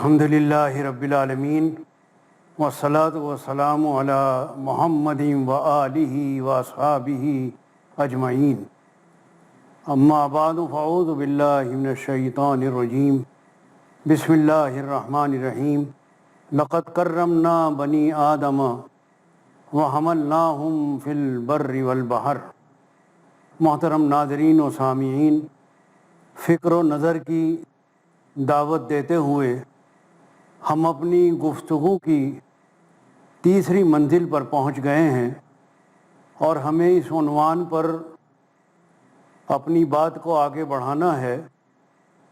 الحمد للہ رب العالمین والصلاة والسلام علی محمد وآلہ واصحابہ اجمعین، اما بعد فاعوذ باللہ من الشیطان الرجیم، بسم اللہ الرحمن الرحیم۔ لقد کرمنا بنی آدم وحملناہم فی البر والبحر۔ محترم ناظرین و سامعین، فکر و نظر کی دعوت دیتے ہوئے ہم اپنی گفتگو کی تیسری منزل پر پہنچ گئے ہیں، اور ہمیں اس عنوان پر اپنی بات کو آگے بڑھانا ہے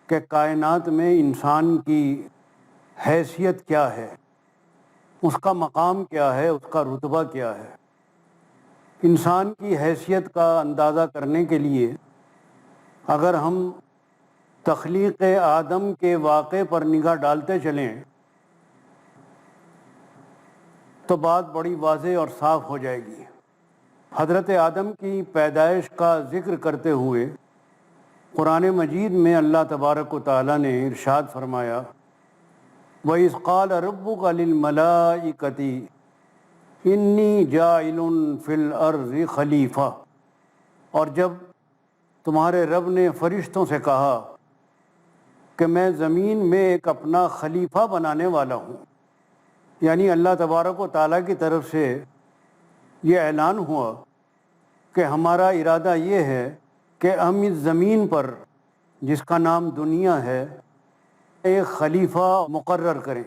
کہ کائنات میں انسان کی حیثیت کیا ہے، اس کا مقام کیا ہے، اس کا رتبہ کیا ہے۔ انسان کی حیثیت کا اندازہ کرنے کے لیے اگر ہم تخلیق آدم کے واقعے پر نگاہ ڈالتے چلیں تو بات بڑی واضح اور صاف ہو جائے گی۔ حضرت آدم کی پیدائش کا ذکر کرتے ہوئے قرآن مجید میں اللہ تبارک و تعالیٰ نے ارشاد فرمایا، وَإِذْ قَالَ رَبُّكَ لِلْمَلَائِكَةِ إِنِّي جَاعِلٌ فِي الْأَرْضِ خلیفہ، اور جب تمہارے رب نے فرشتوں سے کہا کہ میں زمین میں ایک اپنا خلیفہ بنانے والا ہوں، یعنی اللہ تبارک و تعالیٰ کی طرف سے یہ اعلان ہوا کہ ہمارا ارادہ یہ ہے کہ ہم اس زمین پر جس کا نام دنیا ہے ایک خلیفہ مقرر کریں۔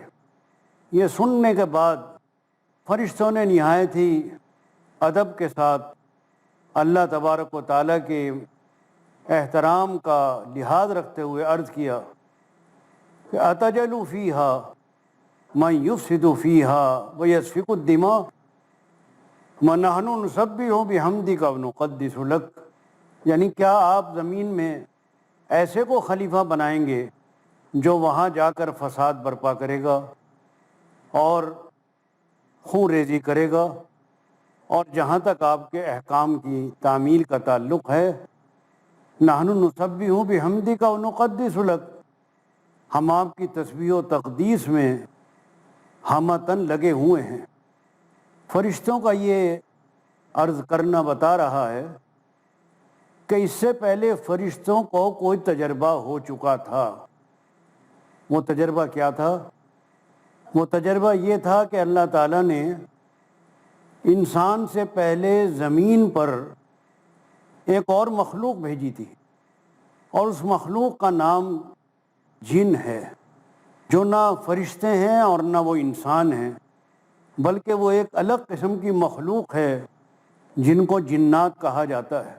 یہ سننے کے بعد فرشتوں نے نہایت ہی ادب کے ساتھ اللہ تبارک و تعالیٰ کے احترام کا لحاظ رکھتے ہوئے عرض کیا کہ اتجعل فیہا من یفسد فیہا ویسفک الدماء ونحن نسبح بحمدک ونقدس لک، یعنی کیا آپ زمین میں ایسے کو خلیفہ بنائیں گے جو وہاں جا کر فساد برپا کرے گا اور خون ریزی کرے گا، اور جہاں تک آپ کے احکام کی تعمیل کا تعلق ہے، نحن نسبح بحمدک ونقدس لک، ہم آپ کی تسبیح و تقدیس میں ہمتن لگے ہوئے ہیں۔ فرشتوں کا یہ عرض کرنا بتا رہا ہے کہ اس سے پہلے فرشتوں کو کوئی تجربہ ہو چکا تھا۔ وہ تجربہ کیا تھا؟ وہ تجربہ یہ تھا کہ اللہ تعالیٰ نے انسان سے پہلے زمین پر ایک اور مخلوق بھیجی تھی، اور اس مخلوق کا نام جن ہے، جو نہ فرشتے ہیں اور نہ وہ انسان ہیں، بلکہ وہ ایک الگ قسم کی مخلوق ہے جن کو جنات کہا جاتا ہے۔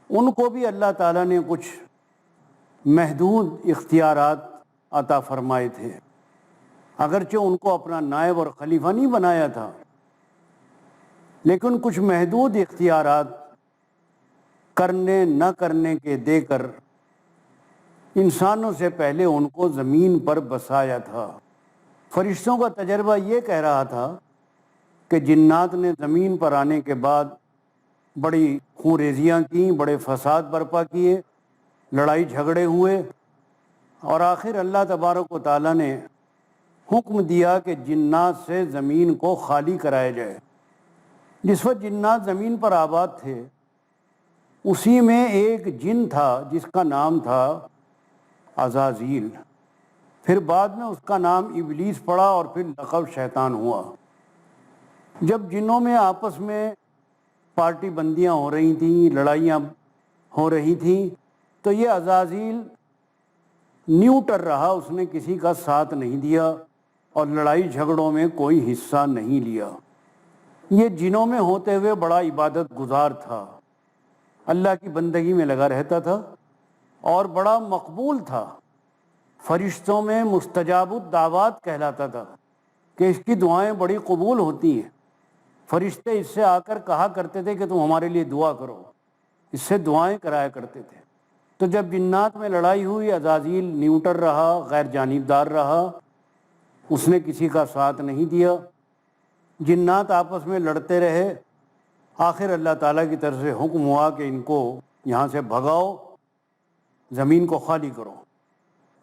ان کو بھی اللہ تعالیٰ نے کچھ محدود اختیارات عطا فرمائے تھے، اگرچہ ان کو اپنا نائب اور خلیفہ نہیں بنایا تھا، لیکن کچھ محدود اختیارات کرنے نہ کرنے کے دے کر انسانوں سے پہلے ان کو زمین پر بسایا تھا۔ فرشتوں کا تجربہ یہ کہہ رہا تھا کہ جنات نے زمین پر آنے کے بعد بڑی خون ریزیاں کیں، بڑے فساد برپا کیے، لڑائی جھگڑے ہوئے، اور آخر اللہ تبارک و تعالیٰ نے حکم دیا کہ جنات سے زمین کو خالی کرایا جائے۔ جس وقت جنات زمین پر آباد تھے، اسی میں ایک جن تھا جس کا نام تھا عزازیل، پھر بعد میں اس کا نام ابلیس پڑا اور پھر لقب شیطان ہوا۔ جب جنوں میں آپس میں پارٹی بندیاں ہو رہی تھیں، لڑائیاں ہو رہی تھیں، تو یہ عزازیل نیوٹر رہا، اس نے کسی کا ساتھ نہیں دیا اور لڑائی جھگڑوں میں کوئی حصہ نہیں لیا۔ یہ جنوں میں ہوتے ہوئے بڑا عبادت گزار تھا، اللہ کی بندگی میں لگا رہتا تھا اور بڑا مقبول تھا، فرشتوں میں مستجاب الدعوات کہلاتا تھا کہ اس کی دعائیں بڑی قبول ہوتی ہیں۔ فرشتے اس سے آ کر کہا کرتے تھے کہ تم ہمارے لیے دعا کرو، اس سے دعائیں کرایا کرتے تھے۔ تو جب جنات میں لڑائی ہوئی، عزازیل نیوٹر رہا، غیر جانبدار رہا، اس نے کسی کا ساتھ نہیں دیا، جنات آپس میں لڑتے رہے، آخر اللہ تعالیٰ کی طرف سے حکم ہوا کہ ان کو یہاں سے بھگاؤ، زمین کو خالی کرو۔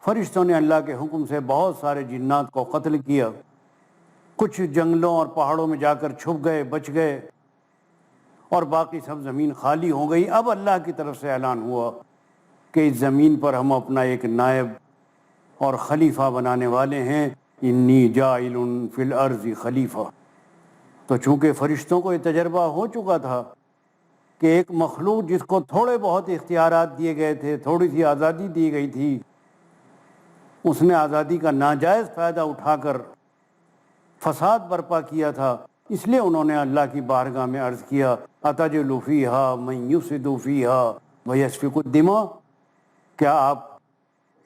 فرشتوں نے اللہ کے حکم سے بہت سارے جنات کو قتل کیا، کچھ جنگلوں اور پہاڑوں میں جا کر چھپ گئے، بچ گئے، اور باقی سب زمین خالی ہو گئی۔ اب اللہ کی طرف سے اعلان ہوا کہ اس زمین پر ہم اپنا ایک نائب اور خلیفہ بنانے والے ہیں، انی جاعل فی الارض خلیفہ۔ تو چونکہ فرشتوں کو یہ تجربہ ہو چکا تھا کہ ایک مخلوق جس کو تھوڑے بہت اختیارات دیے گئے تھے، تھوڑی سی آزادی دی گئی تھی، اس نے آزادی کا ناجائز فائدہ اٹھا کر فساد برپا کیا تھا، اس لیے انہوں نے اللہ کی بارگاہ میں عرض کیا اتجعل فیہا من یفسد فیہا ویسفک الدماء، کیا آپ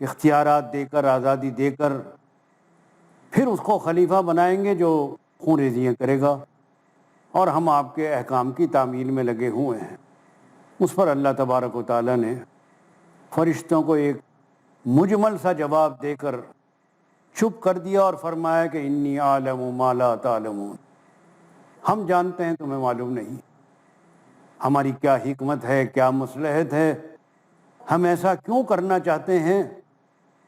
اختیارات دے کر، آزادی دے کر پھر اس کو خلیفہ بنائیں گے جو خون ریزیاں کرے گا؟ اور ہم آپ کے احکام کی تعمیل میں لگے ہوئے ہیں۔ اس پر اللہ تبارک و تعالیٰ نے فرشتوں کو ایک مجمل سا جواب دے کر چپ کر دیا اور فرمایا کہ انی اعلم ما لا تعلمون، ہم جانتے ہیں تمہیں معلوم نہیں، ہماری کیا حکمت ہے، کیا مصلحت ہے، ہم ایسا کیوں کرنا چاہتے ہیں،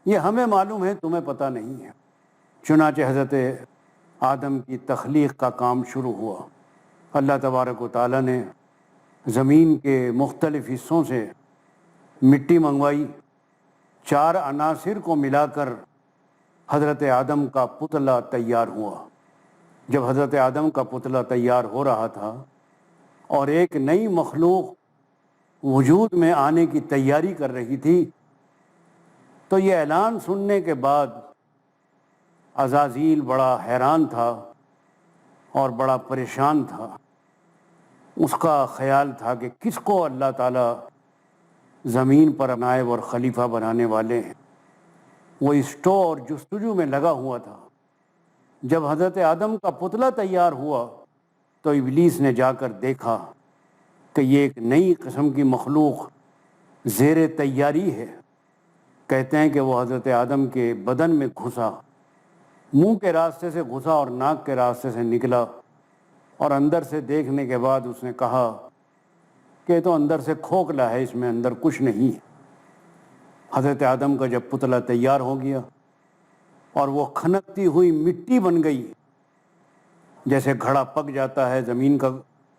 یہ ہمیں معلوم ہے، تمہیں پتہ نہیں ہے۔ چنانچہ حضرت آدم کی تخلیق کا کام شروع ہوا۔ اللہ تبارک و تعالیٰ نے زمین کے مختلف حصوں سے مٹی منگوائی، 4 عناصر کو ملا کر حضرت آدم کا پتلا تیار ہوا۔ جب حضرت آدم کا پتلا تیار ہو رہا تھا اور ایک نئی مخلوق وجود میں آنے کی تیاری کر رہی تھی، تو یہ اعلان سننے کے بعد عزازیل بڑا حیران تھا اور بڑا پریشان تھا۔ اس کا خیال تھا کہ کس کو اللہ تعالیٰ زمین پر نائب اور خلیفہ بنانے والے ہیں۔ وہ اسٹو اور جستجو میں لگا ہوا تھا۔ جب حضرت آدم کا پتلا تیار ہوا تو ابلیس نے جا کر دیکھا کہ یہ ایک نئی قسم کی مخلوق زیر تیاری ہے۔ کہتے ہیں کہ وہ حضرت آدم کے بدن میں گھسا، منہ کے راستے سے گھسا اور ناک کے راستے سے نکلا، اور اندر سے دیکھنے کے بعد اس نے کہا کہ تو اندر سے کھوکھلا ہے، اس میں اندر کچھ نہیں ہے۔ حضرت آدم کا جب پتلا تیار ہو گیا اور وہ کھنکتی ہوئی مٹی بن گئی، جیسے گھڑا پک جاتا ہے، زمین کا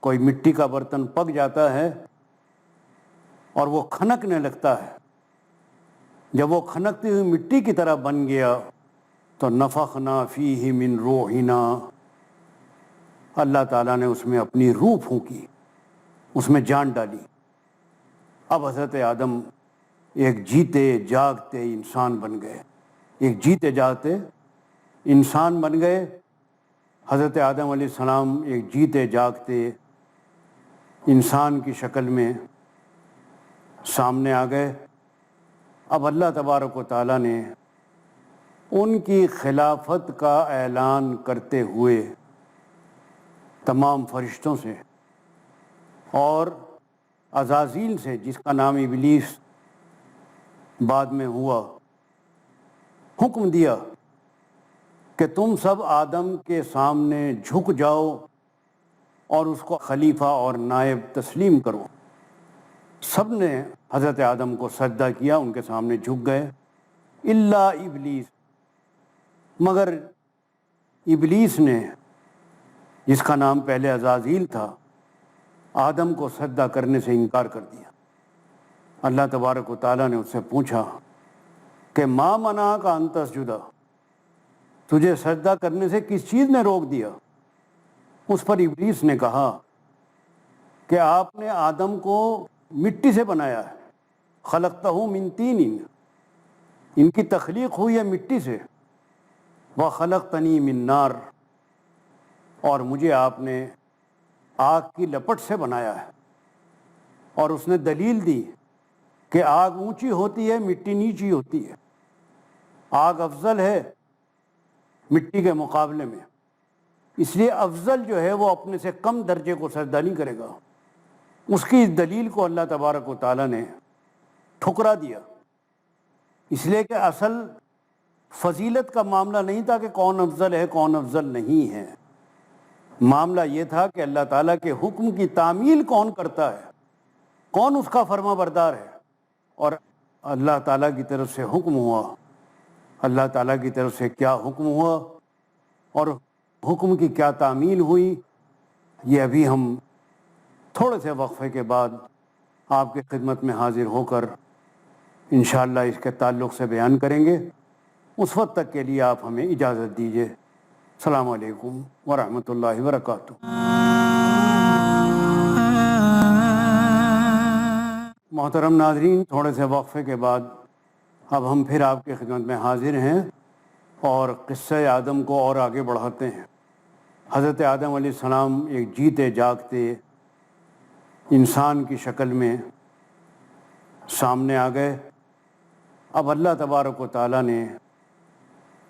کوئی مٹی کا برتن پک جاتا ہے اور وہ کھنکنے لگتا ہے، جب وہ کھنکتی ہوئی مٹی کی طرح بن گیا تو نفخنا فیہ من روحنا، اللہ تعالیٰ نے اس میں اپنی روح پھونکی، اس میں جان ڈالی۔ اب حضرت آدم ایک جیتے جاگتے انسان بن گئے، ایک جیتے جاگتے انسان بن گئے۔ حضرت آدم علیہ السلام ایک جیتے جاگتے انسان کی شکل میں سامنے آ گئے۔ اب اللہ تبارک و تعالیٰ نے ان کی خلافت کا اعلان کرتے ہوئے تمام فرشتوں سے اور عزازیل سے، جس کا نام ابلیس بعد میں ہوا، حکم دیا کہ تم سب آدم کے سامنے جھک جاؤ اور اس کو خلیفہ اور نائب تسلیم کرو۔ سب نے حضرت آدم کو سجدہ کیا، ان کے سامنے جھک گئے، الا ابلیس، مگر ابلیس نے، جس کا نام پہلے عزازیل تھا، آدم کو سجدہ کرنے سے انکار کر دیا۔ اللہ تبارک و تعالیٰ نے اس سے پوچھا کہ ما منعک ان تسجد، تجھے سجدہ کرنے سے کس چیز نے روک دیا؟ اس پر ابلیس نے کہا کہ آپ نے آدم کو مٹی سے بنایا ہے، خلقتہ من طین، ان کی تخلیق ہوئی ہے مٹی سے، وخلقتنی من نار، اور مجھے آپ نے آگ کی لپٹ سے بنایا ہے۔ اور اس نے دلیل دی کہ آگ اونچی ہوتی ہے، مٹی نیچی ہوتی ہے، آگ افضل ہے مٹی کے مقابلے میں، اس لیے افضل جو ہے وہ اپنے سے کم درجے کو سجدہ نہیں کرے گا۔ اس کی اس دلیل کو اللہ تبارک و تعالیٰ نے ٹھکرا دیا، اس لیے کہ اصل فضیلت کا معاملہ نہیں تھا کہ کون افضل ہے کون افضل نہیں ہے، معاملہ یہ تھا کہ اللہ تعالیٰ کے حکم کی تعمیل کون کرتا ہے، کون اس کا فرما بردار ہے۔ اور اللہ تعالیٰ کی طرف سے حکم ہوا اللہ تعالیٰ کی طرف سے کیا حکم ہوا اور حکم کی کیا تعمیل ہوئی، یہ ابھی ہم تھوڑے سے وقفے کے بعد آپ کی خدمت میں حاضر ہو کر انشاءاللہ اس کے تعلق سے بیان کریں گے۔ اس وقت تک کے لیے آپ ہمیں اجازت دیجیے۔ السلام علیکم ورحمۃ اللہ وبرکاتہ۔ محترم ناظرین، تھوڑے سے وقفے کے بعد اب ہم پھر آپ کی خدمت میں حاضر ہیں اور قصہ آدم کو اور آگے بڑھاتے ہیں۔ حضرت آدم علیہ السلام ایک جیتے جاگتے انسان کی شکل میں سامنے آ گئے۔ اب اللہ تبارک و تعالیٰ نے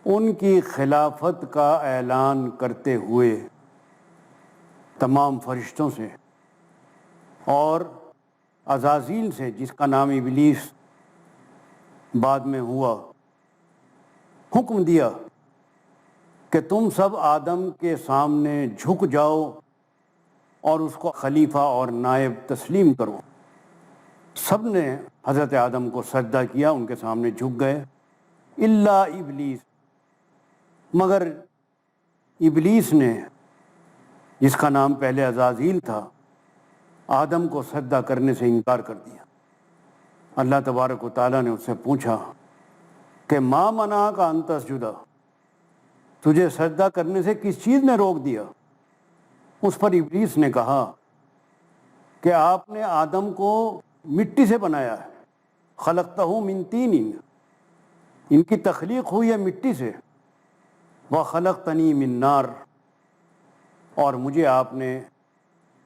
ان کی خلافت کا اعلان کرتے ہوئے تمام فرشتوں سے اور عزازیل سے، جس کا نام ابلیس بعد میں ہوا، حکم دیا کہ تم سب آدم کے سامنے جھک جاؤ اور اس کو خلیفہ اور نائب تسلیم کرو۔ سب نے حضرت آدم کو سجدہ کیا، ان کے سامنے جھک گئے، الا ابلیس، مگر ابلیس نے، جس کا نام پہلے عزازیل تھا، آدم کو سجدہ کرنے سے انکار کر دیا۔ اللہ تبارک و تعالیٰ نے اس سے پوچھا کہ ما منعک ان تسجد، تجھے سجدہ کرنے سے کس چیز نے روک دیا؟ اس پر ابلیس نے کہا کہ آپ نے آدم کو مٹی سے بنایا ہے، خلقتہ من طین، ان کی تخلیق ہوئی ہے مٹی سے، وخلقتنی من نار، اور مجھے آپ نے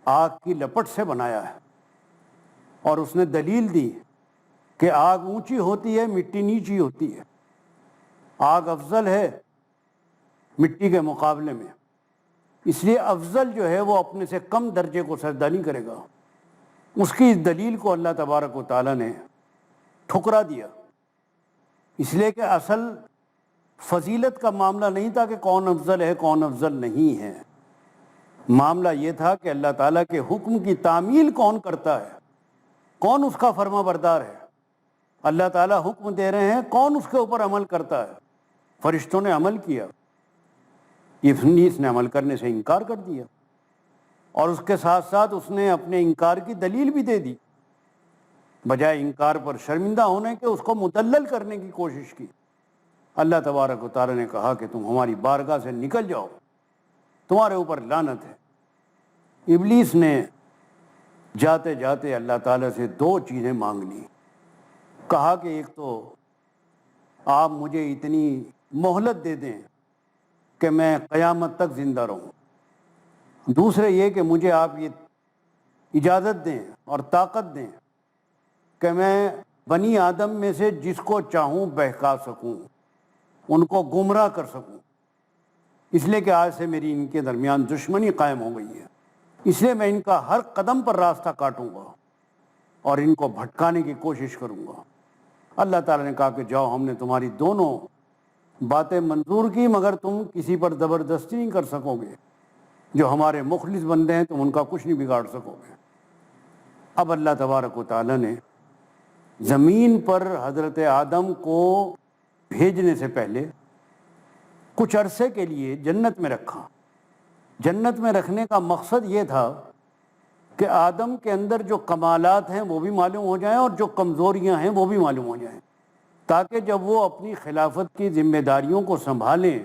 آگ کی لپٹ سے بنایا ہے۔ اور اس نے دلیل دی کہ آگ اونچی ہوتی ہے، مٹی نیچی ہوتی ہے، آگ افضل ہے مٹی کے مقابلے میں، اس لیے افضل جو ہے وہ اپنے سے کم درجے کو سجدہ نہیں کرے گا۔ اس کی اس دلیل کو اللہ تبارک و تعالیٰ نے ٹھکرا دیا، اس لیے کہ اصل فضیلت کا معاملہ نہیں تھا کہ کون افضل ہے کون افضل نہیں ہے، معاملہ یہ تھا کہ اللہ تعالیٰ کے حکم کی تعمیل کون کرتا ہے، کون اس کا فرما بردار ہے۔ اللہ تعالیٰ حکم دے رہے ہیں، کون اس کے اوپر عمل کرتا ہے؟ فرشتوں نے عمل کیا، ابلیس نے عمل کرنے سے انکار کر دیا، اور اس کے ساتھ ساتھ اس نے اپنے انکار کی دلیل بھی دے دی، بجائے انکار پر شرمندہ ہونے کے اس کو مدلل کرنے کی کوشش کی۔ اللہ تبارک و تعالیٰ نے کہا کہ تم ہماری بارگاہ سے نکل جاؤ، تمہارے اوپر لعنت ہے۔ ابلیس نے جاتے جاتے اللہ تعالیٰ سے دو چیزیں مانگ لی، کہا کہ ایک تو آپ مجھے اتنی مہلت دے دیں کہ میں قیامت تک زندہ رہوں، دوسرے یہ کہ مجھے آپ یہ اجازت دیں اور طاقت دیں کہ میں بنی آدم میں سے جس کو چاہوں بہکا سکوں، ان کو گمراہ کر سکوں، اس لیے کہ آج سے میری ان کے درمیان دشمنی قائم ہو گئی ہے، اس لیے میں ان کا ہر قدم پر راستہ کاٹوں گا اور ان کو بھٹکانے کی کوشش کروں گا۔ اللہ تعالیٰ نے کہا کہ جاؤ، ہم نے تمہاری دونوں باتیں منظور کی، مگر تم کسی پر زبردستی نہیں کر سکو گے، جو ہمارے مخلص بندے ہیں تم ان کا کچھ نہیں بگاڑ سکو گے۔ اب اللہ تبارک و تعالیٰ نے زمین پر حضرت آدم کو بھیجنے سے پہلے کچھ عرصے کے لیے جنت میں رکھا۔ جنت میں رکھنے کا مقصد یہ تھا کہ آدم کے اندر جو کمالات ہیں وہ بھی معلوم ہو جائیں اور جو کمزوریاں ہیں وہ بھی معلوم ہو جائیں، تاکہ جب وہ اپنی خلافت کی ذمہ داریوں کو سنبھالیں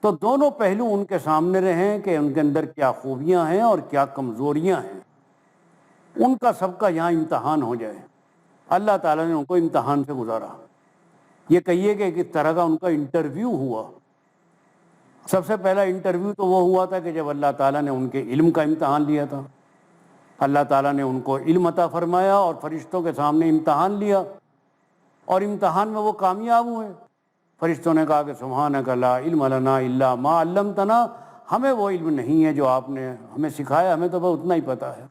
تو دونوں پہلو ان کے سامنے رہیں کہ ان کے اندر کیا خوبیاں ہیں اور کیا کمزوریاں ہیں، ان کا سب کا یہاں امتحان ہو جائے۔ اللہ تعالیٰ نے ان کو امتحان سے گزارا، یہ کہیے کہ کس طرح کا ان کا انٹرویو ہوا۔ سب سے پہلا انٹرویو تو وہ ہوا تھا کہ جب اللہ تعالیٰ نے ان کے علم کا امتحان لیا تھا، اللہ تعالیٰ نے ان کو علم عطا فرمایا اور فرشتوں کے سامنے امتحان لیا، اور امتحان میں وہ کامیاب ہوئے۔ فرشتوں نے کہا کہ سبحانک لا علم لنا الا ما علمتنا، ہمیں وہ علم نہیں ہے جو آپ نے ہمیں سکھایا، ہمیں تو بس اتنا ہی پتہ ہے۔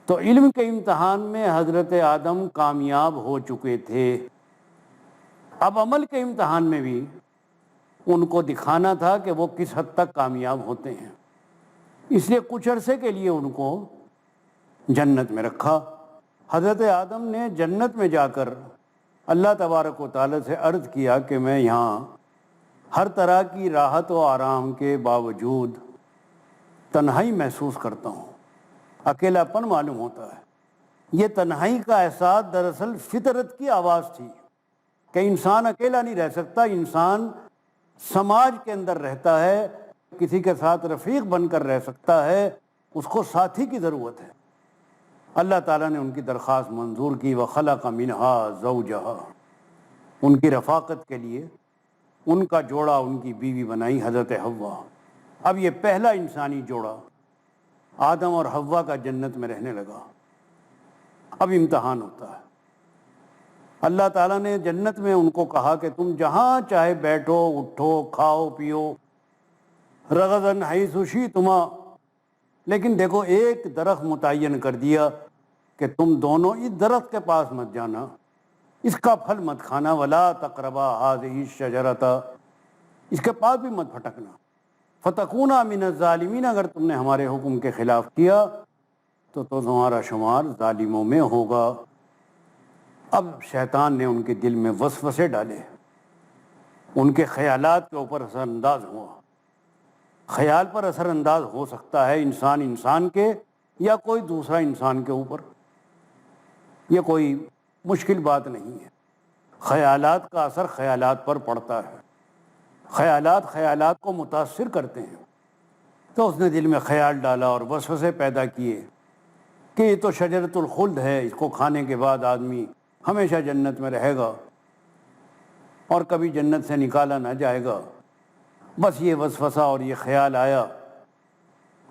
تو علم کے امتحان میں حضرت آدم کامیاب ہو چکے تھے، اب عمل کے امتحان میں بھی ان کو دکھانا تھا کہ وہ کس حد تک کامیاب ہوتے ہیں، اس لیے کچھ عرصے کے لیے ان کو جنت میں رکھا۔ حضرت آدم نے جنت میں جا کر اللہ تبارک و تعالیٰ سے عرض کیا کہ میں یہاں ہر طرح کی راحت و آرام کے باوجود تنہائی محسوس کرتا ہوں، اکیلا پن معلوم ہوتا ہے۔ یہ تنہائی کا احساس دراصل فطرت کی آواز تھی کہ انسان اکیلا نہیں رہ سکتا، انسان سماج کے اندر رہتا ہے، کسی کے ساتھ رفیق بن کر رہ سکتا ہے، اس کو ساتھی کی ضرورت ہے۔ اللہ تعالیٰ نے ان کی درخواست منظور کی، وَخَلَقَ مِنْهَا زَوْجَهَا، ان کی رفاقت کے لیے ان کا جوڑا، ان کی بیوی بنائی حضرت حوا۔ اب یہ پہلا انسانی جوڑا آدم اور حوا کا جنت میں رہنے لگا۔ اب امتحان ہوتا ہے۔ اللہ تعالیٰ نے جنت میں ان کو کہا کہ تم جہاں چاہے بیٹھو، اٹھو، کھاؤ، پیو، رغداً حیث شئتما، لیکن دیکھو ایک درخت متعین کر دیا کہ تم دونوں اس درخت کے پاس مت جانا، اس کا پھل مت کھانا، ولا تقربا هذه الشجرۃ، اس کے پاس بھی مت پھٹکنا، فتکونا من الظالمین، اگر تم نے ہمارے حکم کے خلاف کیا تو تمہارا شمار ظالموں میں ہوگا۔ اب شیطان نے ان کے دل میں وسوسے ڈالے، ان کے خیالات کے اوپر اثر انداز ہوا۔ خیال پر اثر انداز ہو سکتا ہے انسان کے یا کوئی دوسرا انسان کے اوپر، یہ کوئی مشکل بات نہیں ہے۔ خیالات کا اثر خیالات پر پڑتا ہے، خیالات کو متاثر کرتے ہیں۔ تو اس نے دل میں خیال ڈالا اور وسوسے پیدا کیے کہ یہ تو شجرۃ الخلد ہے، اس کو کھانے کے بعد آدمی ہمیشہ جنت میں رہے گا اور کبھی جنت سے نکالا نہ جائے گا۔ بس یہ وسوسہ اور یہ خیال آیا،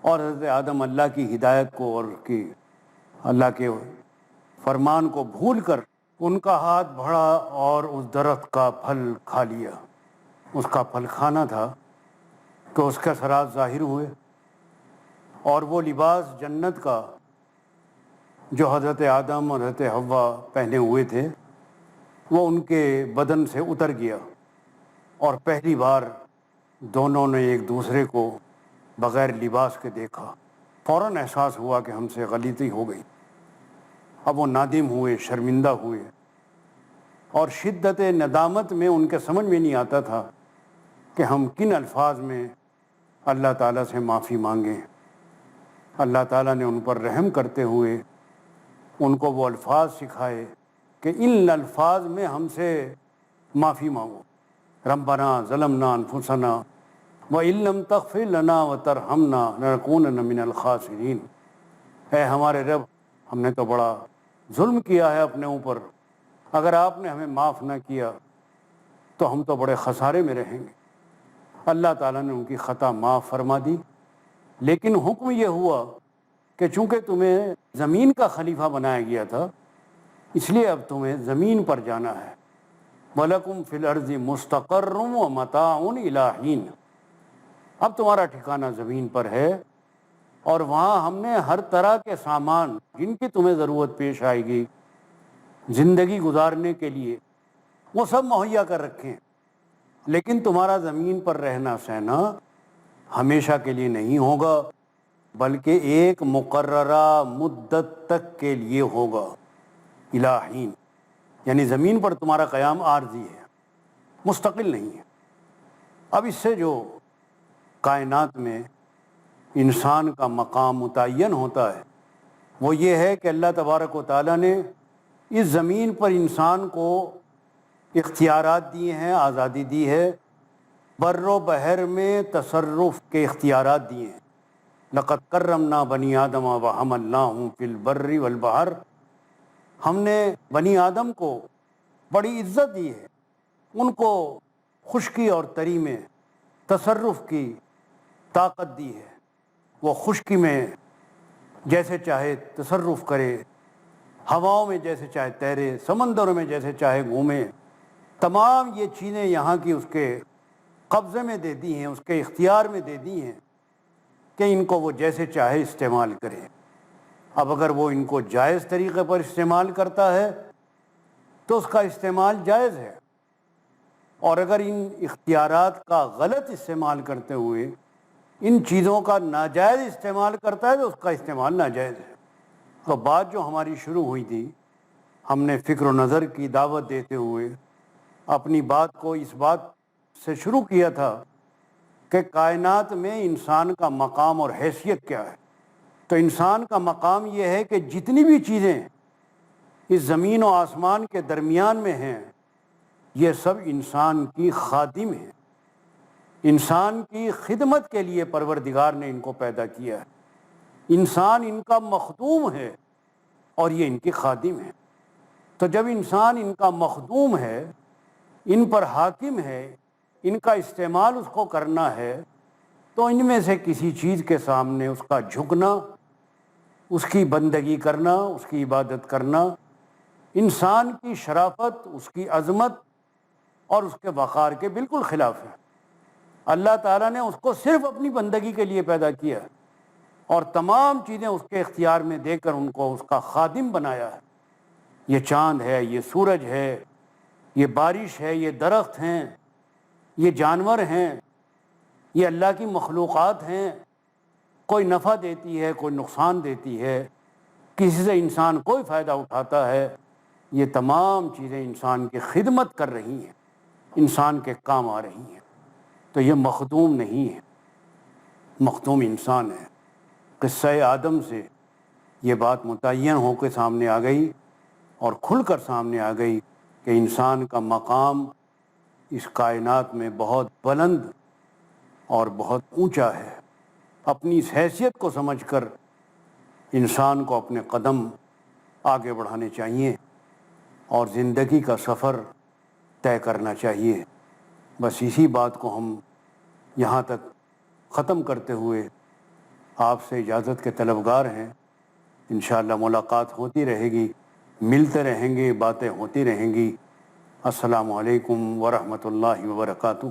اور حضرت آدم اللہ کی ہدایت کو اور اللہ کے فرمان کو بھول کر ان کا ہاتھ بڑھا اور اس درخت کا پھل کھا لیا۔ اس کا پھل کھانا تھا تو اس کے اثرات ظاہر ہوئے، اور وہ لباس جنت کا جو حضرت آدم اور حضرت حوا پہنے ہوئے تھے وہ ان کے بدن سے اتر گیا، اور پہلی بار دونوں نے ایک دوسرے کو بغیر لباس کے دیکھا۔ فوراً احساس ہوا کہ ہم سے غلطی ہو گئی۔ اب وہ نادم ہوئے، شرمندہ ہوئے، اور شدت ندامت میں ان کے سمجھ میں نہیں آتا تھا کہ ہم کن الفاظ میں اللہ تعالیٰ سے معافی مانگیں۔ اللہ تعالیٰ نے ان پر رحم کرتے ہوئے ان کو وہ الفاظ سکھائے کہ ان الفاظ میں ہم سے معافی مانگو۔ ربنا ظلمنا انفسنا وَإِن لَّمْ تَغْفِرْ لَنَا وَتَرْحَمْنَا لَنَكُونَنَّ مِنَ الْخَاسِرِينَ، اے ہمارے رب، ہم نے تو بڑا ظلم کیا ہے اپنے اوپر، اگر آپ نے ہمیں معاف نہ کیا تو ہم تو بڑے خسارے میں رہیں گے۔ اللہ تعالیٰ نے ان کی خطا معاف فرما دی، لیکن حکم یہ ہوا کہ چونکہ تمہیں زمین کا خلیفہ بنایا گیا تھا، اس لیے اب تمہیں زمین پر جانا ہے۔ وَلَكُمْ فِي الْأَرْضِ مُسْتَقَرٌّ وَمَتَاعٌ إِلَىٰ حِينٍ، اب تمہارا ٹھکانہ زمین پر ہے، اور وہاں ہم نے ہر طرح کے سامان جن کی تمہیں ضرورت پیش آئے گی زندگی گزارنے کے لیے وہ سب مہیا کر رکھے ہیں، لیکن تمہارا زمین پر رہنا سہنا ہمیشہ کے لیے نہیں ہوگا، بلکہ ایک مقررہ مدت تک کے لیے ہوگا۔ الی حین، یعنی زمین پر تمہارا قیام عارضی ہے، مستقل نہیں ہے۔ اب اس سے جو کائنات میں انسان کا مقام متعین ہوتا ہے وہ یہ ہے کہ اللہ تبارک و تعالیٰ نے اس زمین پر انسان کو اختیارات دیے ہیں، آزادی دی ہے، بر و بحر میں تصرف کے اختیارات دیے ہیں۔ لقد کرمنا بنی آدم وحملناہم فی البر والبحر، ہم نے بنی آدم کو بڑی عزت دی ہے، ان کو خشکی اور تری میں تصرف کی طاقت دی ہے، وہ خشکی میں جیسے چاہے تصرف کرے، ہواؤں میں جیسے چاہے تیرے، سمندروں میں جیسے چاہے گھومے، تمام یہ چیزیں یہاں کی اس کے قبضے میں دے دی ہیں، اس کے اختیار میں دے دی ہیں کہ ان کو وہ جیسے چاہے استعمال کرے۔ اب اگر وہ ان کو جائز طریقے پر استعمال کرتا ہے تو اس کا استعمال جائز ہے، اور اگر ان اختیارات کا غلط استعمال کرتے ہوئے ان چیزوں کا ناجائز استعمال کرتا ہے تو اس کا استعمال ناجائز ہے۔ تو بات جو ہماری شروع ہوئی تھی ہم نے فکر و نظر کی دعوت دیتے ہوئے اپنی بات کو اس بات سے شروع کیا تھا کہ کائنات میں انسان کا مقام اور حیثیت کیا ہے۔ تو انسان کا مقام یہ ہے کہ جتنی بھی چیزیں اس زمین و آسمان کے درمیان میں ہیں یہ سب انسان کی خادم ہیں، انسان کی خدمت کے لیے پروردگار نے ان کو پیدا کیا ہے۔ انسان ان کا مخدوم ہے اور یہ ان کی خادم ہے۔ تو جب انسان ان کا مخدوم ہے، ان پر حاکم ہے، ان کا استعمال اس کو کرنا ہے، تو ان میں سے کسی چیز کے سامنے اس کا جھکنا، اس کی بندگی کرنا، اس کی عبادت کرنا انسان کی شرافت، اس کی عظمت اور اس کے وقار کے بالکل خلاف ہے۔ اللہ تعالیٰ نے اس کو صرف اپنی بندگی کے لیے پیدا کیا اور تمام چیزیں اس کے اختیار میں دے کر ان کو اس کا خادم بنایا ہے۔ یہ چاند ہے، یہ سورج ہے، یہ بارش ہے، یہ درخت ہیں، یہ جانور ہیں، یہ اللہ کی مخلوقات ہیں، کوئی نفع دیتی ہے، کوئی نقصان دیتی ہے، کسی سے انسان کوئی فائدہ اٹھاتا ہے، یہ تمام چیزیں انسان کی خدمت کر رہی ہیں، انسان کے کام آ رہی ہیں۔ تو یہ مخدوم نہیں ہے، مخدوم انسان ہے۔ قصہ آدم سے یہ بات متعین ہو کے سامنے آ گئی اور کھل کر سامنے آ گئی کہ انسان کا مقام اس کائنات میں بہت بلند اور بہت اونچا ہے۔ اپنی اس حیثیت کو سمجھ کر انسان کو اپنے قدم آگے بڑھانے چاہیے اور زندگی کا سفر طے کرنا چاہیے۔ بس اسی بات کو ہم یہاں تک ختم کرتے ہوئے آپ سے اجازت کے طلبگار ہیں۔ انشاءاللہ ملاقات ہوتی رہے گی، ملتے رہیں گے، باتیں ہوتی رہیں گی۔ السلام علیکم ورحمۃ اللہ وبرکاتہ۔